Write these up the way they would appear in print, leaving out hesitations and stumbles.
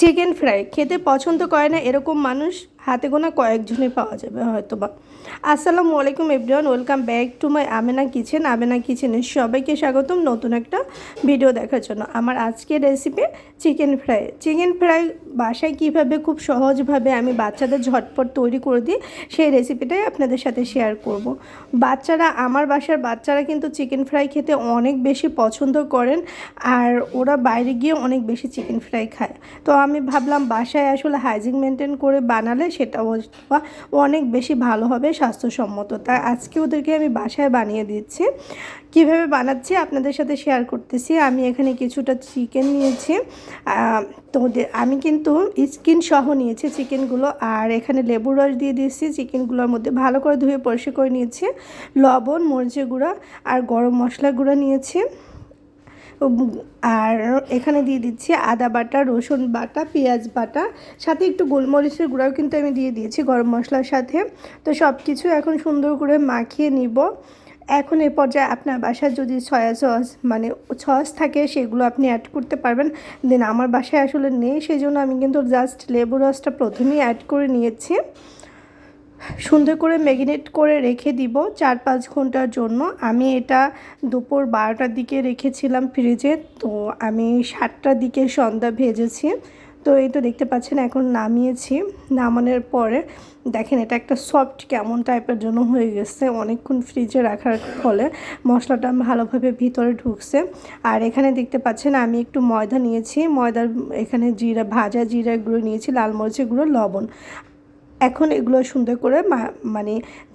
Chicken fry খেতে পছন্দ করে না এরকম মানুষ হাতে গোনা কয়েকজনই পাওয়া যাবে হয়তোবা। আসসালামু আলাইকুম everyone, welcome back to my Amena kitchen. Amena কিচেনে সবাইকে স্বাগতম নতুন একটা ভিডিও দেখার জন্য। আমার আজকের recipe chicken fry. Chicken fry বাসায় কীভাবে খুব সহজভাবে আমি বাচ্চাদের ঝটপট তৈরি করে দিই সেই রেসিপিটাই আপনাদের সাথে শেয়ার করব। আমার বাসার বাচ্চারা কিন্তু চিকেন ফ্রাই খেতে অনেক বেশি পছন্দ করেন, আর ওরা বাইরে গিয়ে অনেক বেশি চিকেন ফ্রাই খায়। তো আমি ভাবলাম বাসায় আসলে হাইজিন মেনটেন করে বানালে সেটা অনেক বেশি ভালো হবে, স্বাস্থ্যসম্মত। তাই আজকে ওদেরকে আমি বাসায় বানিয়ে দিচ্ছি। কিভাবে বানাচ্ছি আপনাদের সাথে শেয়ার করতেছি। আমি এখানে কিছুটা চিকেন নিয়েছি, তো আমি কিন্তু স্কিন সহ নিয়েছি চিকেনগুলো, আর এখানে লেবুর রস দিয়ে দিয়েছি। চিকেনগুলোর মধ্যে ভালো করে ধুয়ে পরিষ্কার করে নিয়েছি। লবণ, মরিচের গুঁড়া আর গরম মশলা গুঁড়া নিয়েছি, আর এখানে দিয়ে দিচ্ছি আদা বাটা, রসুন বাটা, পেঁয়াজ বাটা, সাথে একটু গোলমরিচের গুঁড়াও কিন্তু আমি দিয়ে দিয়েছি গরম মশলার সাথে। তো সব কিছু এখন সুন্দর করে মাখিয়ে নিব। এখন এ পর্যায়ে আপনার বাসায় যদি সয়া সস সস থাকে সেগুলো আপনি অ্যাড করতে পারবেন। দেন আমার বাসায় আসলে নেই, সেই জন্য আমি কিন্তু জাস্ট লেবু রসটা প্রথমেই অ্যাড করে নিয়েছি। সুন্দর করে ম্যারিনেট করে রেখে দিব 4-5 ঘন্টার জন্য। আমি এটা দুপুর 12টার দিকে রেখেছিলাম ফ্রিজে, তো আমি 7টার দিকে সন্ধ্যা ভেজেছি। তো এই তো দেখতে পাচ্ছেন এখন নামিয়েছি। নামানোর পরে দেখেন এটা একটা সফট কেমন টাইপের জন্য হয়ে গেছে। অনেকক্ষণ ফ্রিজে রাখার ফলে মশলাটা ভালোভাবে ভিতরে ঢুকছে। আর এখানে দেখতে পাচ্ছেন আমি একটু ময়দা নিয়েছি। ময়দার এখানে ভাজা জিরা গুঁড়ো নিয়েছি, লাল মরিচের গুঁড়ো, লবণ। এখন এগুলো সুন্দর করে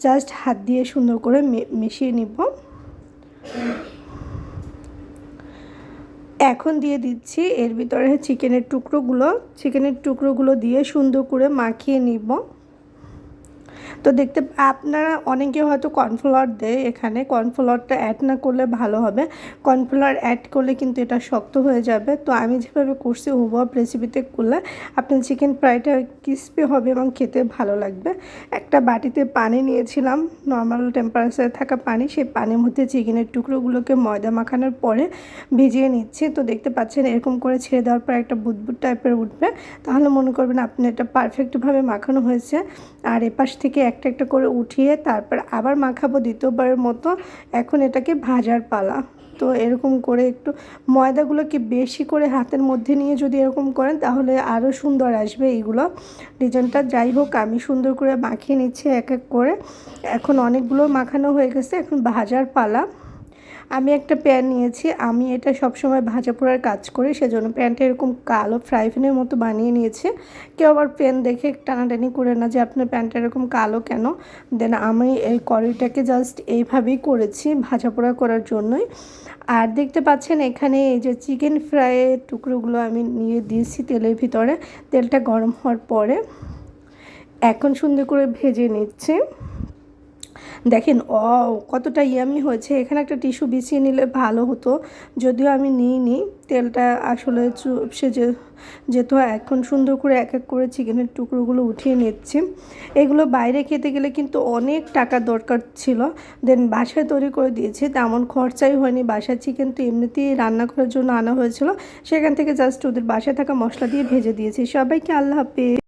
জাস্ট হাত দিয়ে সুন্দর করে মিশিয়ে নিব। এখন দিয়ে দিচ্ছি এর ভিতরে চিকেনের টুকরোগুলো দিয়ে সুন্দর করে মাখিয়ে নিব। তো আপনারা অনেকে হয়তো কর্নফ্লাওয়ার দেয়, এখানে কর্নফ্লাওয়ারটা অ্যাড না করলে ভালো হবে। কর্নফ্লাওয়ার অ্যাড করলে কিন্তু এটা শক্ত হয়ে যাবে। তো আমি যেভাবে করছি হুবহু রেসিপিতে করলে আপনার চিকেন ফ্রাইটা ক্রিস্পি হবে এবং খেতে ভালো লাগবে। একটা বাটিতে পানি নিয়েছিলাম, নর্মাল টেম্পারেচারে থাকা পানি। সেই পানির মধ্যে চিকেনের টুকরোগুলোকে ময়দা মাখানোর পরে ভিজিয়ে নিচ্ছি। তো দেখতে পাচ্ছেন এরকম করে ছেড়ে দেওয়ার পর একটা বুদবুদ টাইপের উঠবে, তাহলে মনে করবেন আপনি এটা পারফেক্টভাবে মাখানো হয়েছে। আর এপাশ থেকে একটা একটা করে উঠিয়ে তারপর আবার মাখাবো দ্বিতীয়বারের মতো। এখন এটাকে ভাজার পালা। তো এরকম করে একটু ময়দাগুলোকে বেশি করে হাতের মধ্যে নিয়ে যদি এরকম করেন তাহলে আরও সুন্দর আসবে এইগুলো ডিজাইনটা। যাই হোক, আমি সুন্দর করে মাখিয়ে নিচ্ছি এক এক করে। এখন অনেকগুলো মাখানো হয়ে গেছে, এখন ভাজার পালা। আমি একটা প্যান নিয়েছি, আমি এটা সবসময় ভাজা পোড়ার কাজ করি, সেজন্য প্যানটা এরকম কালো ফ্রাই প্যানের মতো বানিয়ে নিয়েছি। কেউ আবার প্যান দেখে টানাটানি করে না যে আপনার প্যানটা এরকম কালো কেন। দেন আমি এই কড়াইটাকে জাস্ট এইভাবেই করেছি ভাজা পোড়া করার জন্যই। আর দেখতে পাচ্ছেন এখানে এই যে চিকেন ফ্রাইয়ের টুকরোগুলো আমি নিয়ে দিয়েছি তেলের ভিতরে। তেলটা গরম হওয়ার পরে এখন সুন্দর করে ভেজে নিচ্ছি। দেখেন কতটা ইয়ামি হয়েছে। এখানে একটা টিস্যু বিছিয়ে নিলে ভালো হতো, যদিও আমি নিইনি। তেলটা আসলে চুপসে যেত। এখন সুন্দর করে এক এক করে চিকেনের টুকরোগুলো উঠিয়ে নিচ্ছি। এগুলো বাইরে খেতে গেলে কিন্তু অনেক টাকা দরকার ছিল, দেন বাসায় তৈরি করে দিয়েছি, তেমন খরচাই হয়নি। বাসায় চিকেন তো এমনিতেই রান্না করার জন্য আনা হয়েছিল, সেখান থেকে জাস্ট ওদের বাসায় থাকা মশলা দিয়ে ভেজে দিয়েছি। সবাইকে আল্লাহ হাফেজ।